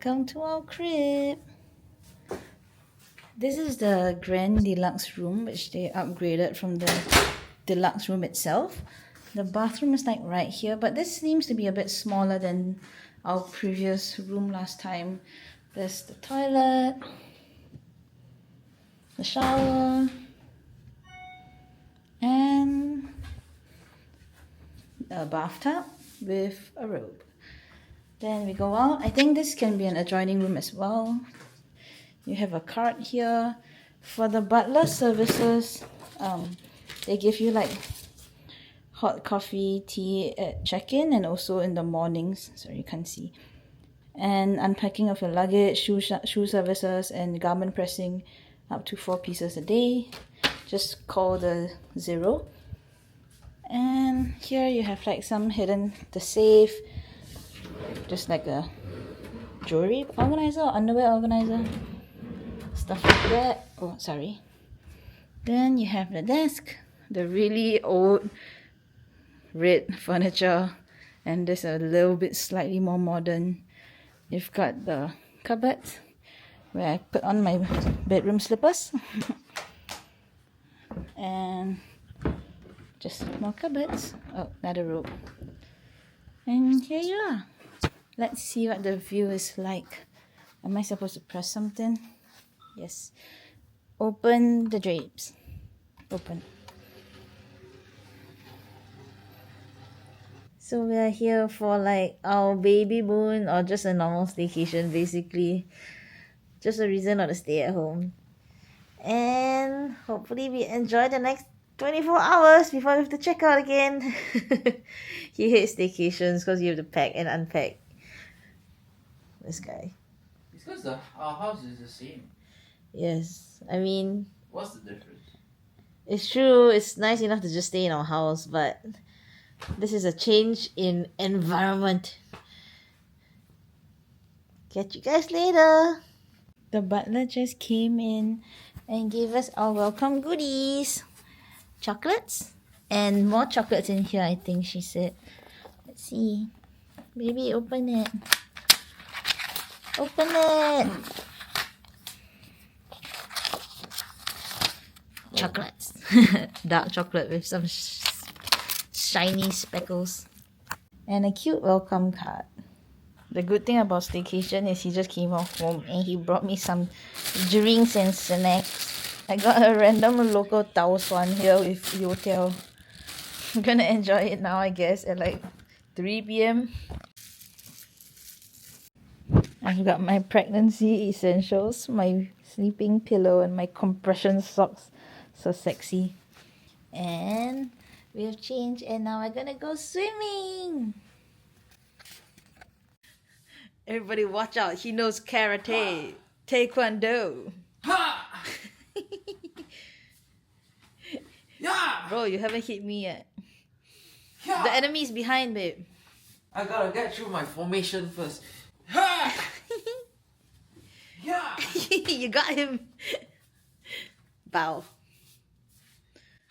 Welcome to our crib. This is the Grand Deluxe room, which they upgraded from the deluxe room itself. The bathroom is like right here, but this seems to be a bit smaller than our previous room last time. There's the toilet, the shower, and a bathtub with a robe. Then we go out. I think this can be an adjoining room as well. You have a cart here. For the butler services, they give you like hot coffee, tea at check-in and also in the mornings. Sorry, you can't see. And unpacking of your luggage, shoe services, and garment pressing up to 4 pieces a day. Just call the 0. And here you have like some hidden, the safe, just like a jewelry organizer, underwear organizer, stuff like that. Oh, sorry. Then you have the desk, the really old red furniture, and this a little bit slightly more modern. You've got the cupboard where I put on my bedroom slippers and just more cupboards. Oh, another rope. And here you are. Let's see what the view is like. Am I supposed to press something? Yes. Open the drapes. Open. So we are here for like our Babymoon or just a normal staycation, basically. Just a reason not to stay at home. And hopefully we enjoy the next 24 hours before we have to check out again. He hates staycations because you have to pack and unpack. This guy. It's because our house is the same. Yes, I mean, What's the difference? it's true, it's nice enough to just stay in our house, but this is a change in environment. Catch you guys later. The butler just came in and gave us our welcome goodies. Chocolates. And more chocolates in here, I think she said. Let's see. Baby, open it. Open it. Chocolates. Dark chocolate with some shiny speckles. And a cute welcome card. The good thing about staycation is he just came off home and he brought me some drinks and snacks. I got a random local tau suan here with youtiao. I'm gonna enjoy it now, I guess, at like 3 p.m. I've got my pregnancy essentials, my sleeping pillow and my compression socks. So sexy. And we have changed and now we're gonna go swimming. Everybody watch out, he knows karate, taekwondo. Ha! Yeah! Bro, you haven't hit me yet. Yeah! The enemy is behind, babe. I gotta get through my formation first. Ha! Yeah! You got him. Bow.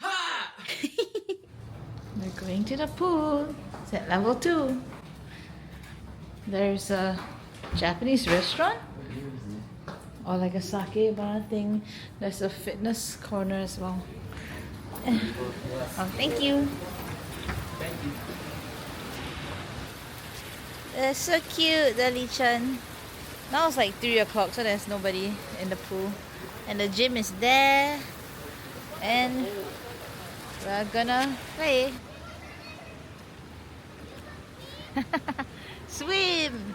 Ha! We're going to the pool. It's at level 2. There's a Japanese restaurant or like a sake bar thing. There's a fitness corner as well. Oh, thank you. Thank you. They're so cute, the Lichan. Now it's like 3 o'clock, so there's nobody in the pool. And the gym is there. And we're gonna play. Swim!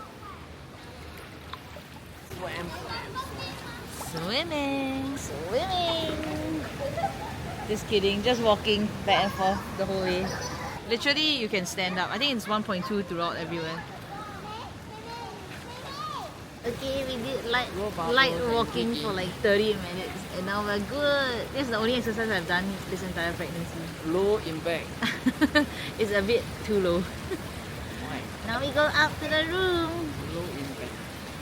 Swimming! Swimming! Just kidding, just walking back and forth the whole way. Literally, you can stand up. I think it's 1.2 throughout everywhere. Okay, we did light walking for like 30 minutes and now we're good. This is the only exercise I've done this entire pregnancy. Low impact. It's a bit too low. Why? Now we go up to the room. Low impact.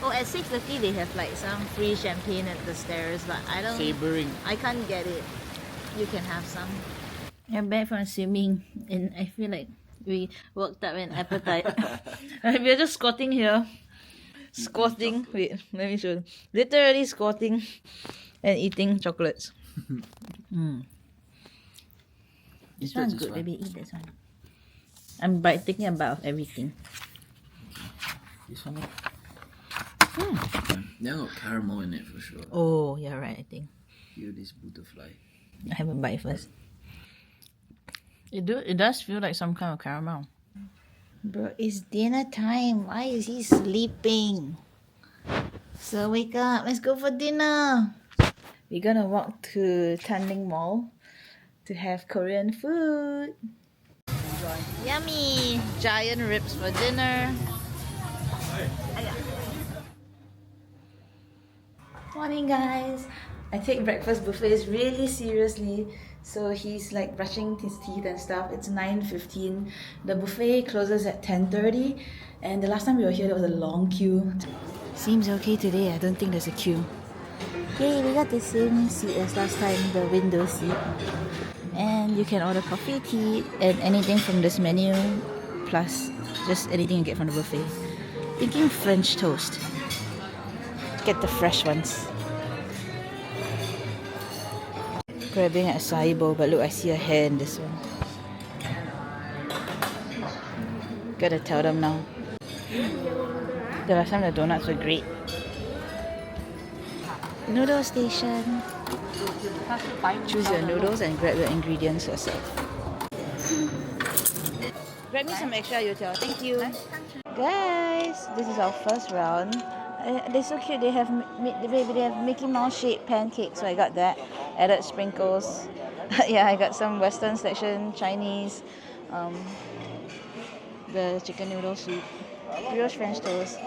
Oh, at 6:30 they have like some free champagne at the stairs, but I don't. Sabering. I can't get it. You can have some. I'm back from swimming and I feel like we worked up an appetite. We're just squatting here. Squatting. Wait, let me show you. Literally squatting and eating chocolates. This one's good, baby. Eat this one. I'm taking a bite of everything. This one. They got caramel in it for sure. Oh, yeah, right, I think. Feel this butterfly. I have a bite first. It does feel like some kind of caramel. Bro, it's dinner time. Why is he sleeping? So wake up. Let's go for dinner. We're gonna walk to Tanglin Mall to have Korean food. Yummy! Giant ribs for dinner. Morning, guys. I take breakfast buffets really seriously, so he's like brushing his teeth and stuff. It's 9:15. The buffet closes at 10:30, and the last time we were here there was a long queue. Seems okay today. I don't think there's a queue. Yay, we got the same seat as last time, the window seat. And you can order coffee, tea, and anything from this menu, plus just anything you get from the buffet. Thinking French toast. Get the fresh ones. Grabbing an acai bowl, but look, I see a hair in this one. Gotta tell them now. The last time the donuts were great. Noodle station. Choose your noodles and grab your ingredients yourself. Grab me some extra youtiao, thank you. Guys, this is our first round. They're so cute. They have Mickey Mouse shaped pancakes, so I got that. Added sprinkles. Yeah, I got some Western section Chinese. The chicken noodle soup, brioche French toast,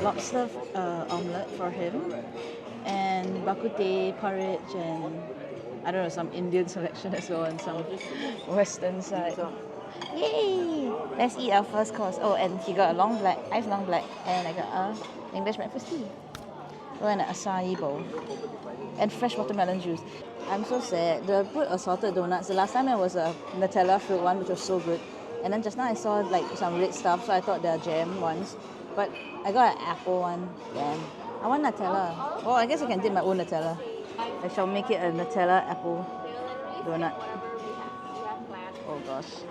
lobster omelette for him, and bak kut teh porridge, and I don't know, some Indian selection as well, and some Western side. Yay! Let's eat our first course. Oh, and he got a long black, iced long black, and I got a English breakfast tea. Oh, and an acai bowl. And fresh watermelon juice. I'm so sad. They put assorted donuts. The last time it was a Nutella fruit one, which was so good. And then just now I saw like some red stuff, so I thought they're jam ones. But I got an apple one. Damn. I want Nutella. Oh, I guess I can dip my own Nutella. I shall make it a Nutella apple donut. Oh gosh.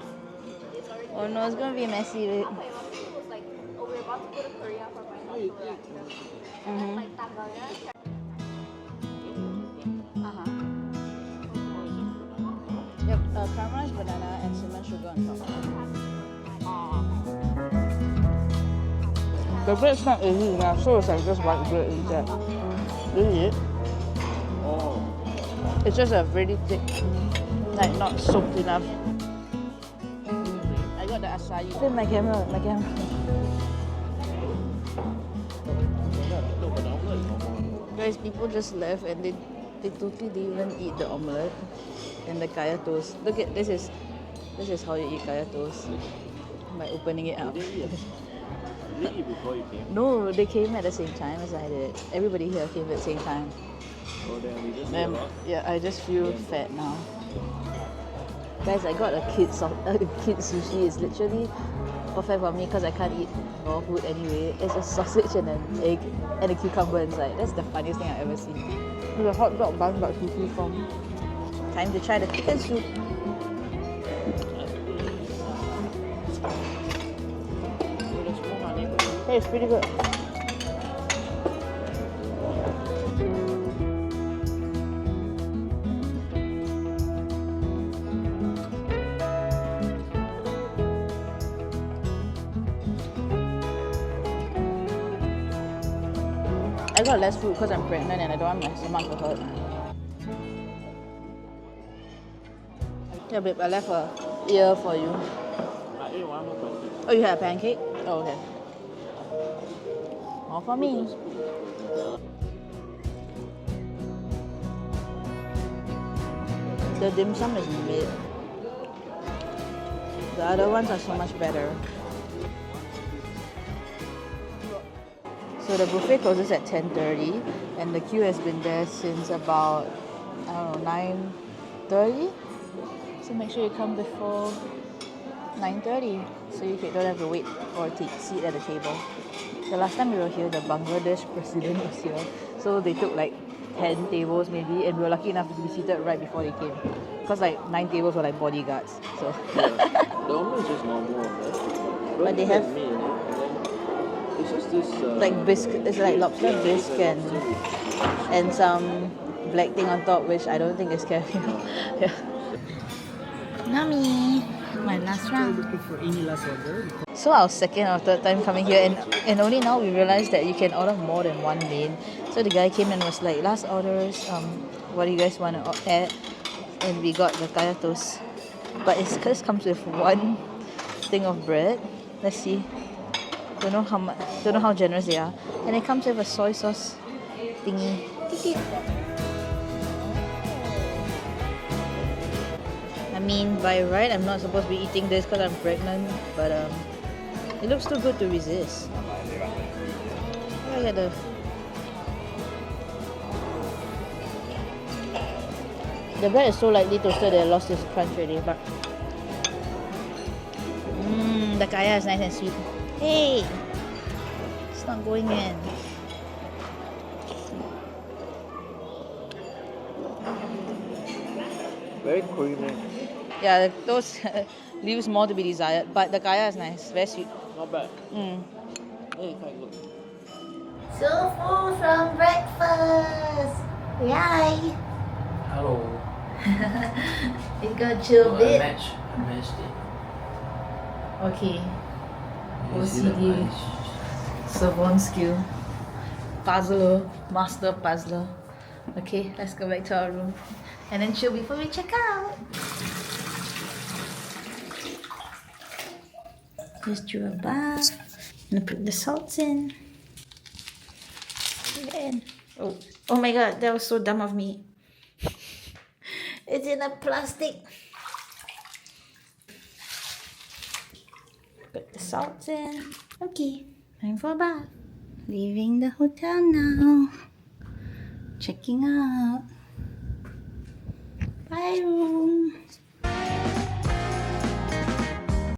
Oh no, it's gonna be messy. We're about to go to Korea for my Yep, caramelized banana and cinnamon sugar on top. The bread's not easy enough, so it's like just white bread instead. This is it. It's just a really thick, like not soaked enough. I got the acai. Flip my camera, Guys, people just left and they totally didn't even eat the omelette and the kaya toast. Look at this is how you eat kaya toast, by opening it up. Did you eat before you came? No, they came at the same time as I did. Everybody here came at the same time. Oh, then we just ate a lot? Yeah, I just feel fat now. Guys, I got a kid sushi. It's literally perfect for me because I can't eat raw food anyway. It's a sausage and an egg and a cucumber inside. That's the funniest thing I've ever seen. It's a hot dog bun but sushi form. Time to try the chicken soup. Hey, it's pretty good. I got less food because I'm pregnant and I don't want my stomach to hurt. Yeah, babe, I left a ear for you. I ate one more pancake. Oh, you had a pancake? Oh, okay. All for me. The dim sum is mid. The other ones are so much better. So the buffet closes at 10:30 and the queue has been there since about, I don't know, 9:30. So make sure you come before 9:30 so you don't have to wait for a seat at the table. The last time we were here, the Bangladesh president was here. So they took like 10 tables maybe, and we were lucky enough to be seated right before they came. Because like 9 tables were like bodyguards. So Yeah. The omelette is just normal omelette. But they have- meat in it, and then it's just this like biscuit, it's like lobster yeah, it's bisque like and, lobster with- and some black thing on top, which I don't think is caviar. Yeah. Nami, my last round. Looking for any last order. So our second or third time coming here, and only now we realized that you can order more than one main. So the guy came and was like, last orders, what do you guys want to add? And we got the kaya toast, but it just comes with one thing of bread. Let's see. Don't know how much. Don't know how generous they are. And it comes with a soy sauce thingy. I mean, by right, I'm not supposed to be eating this because I'm pregnant, but it looks too good to resist. Look at the bread is so lightly toasted that it lost its crunch already, but the kaya is nice and sweet. Hey, it's not going in. Very creamy. Yeah, those leaves more to be desired, but the kaya is nice, very sweet. Not bad. Mm. Yeah, it's quite good. So full from breakfast. Yay! Hello. You got chill Oh, bit. I matched it. Okay. You see the OCD. eyes? Savant skill. Puzzler. Master puzzler. Okay, let's go back to our room. And then chill before we check out. Just do a bath. I'm gonna put the salts in. And oh my god, that was so dumb of me. It's in a plastic. Put the salts in. Okay, time for a bath. Leaving the hotel now. Checking out. Bye room.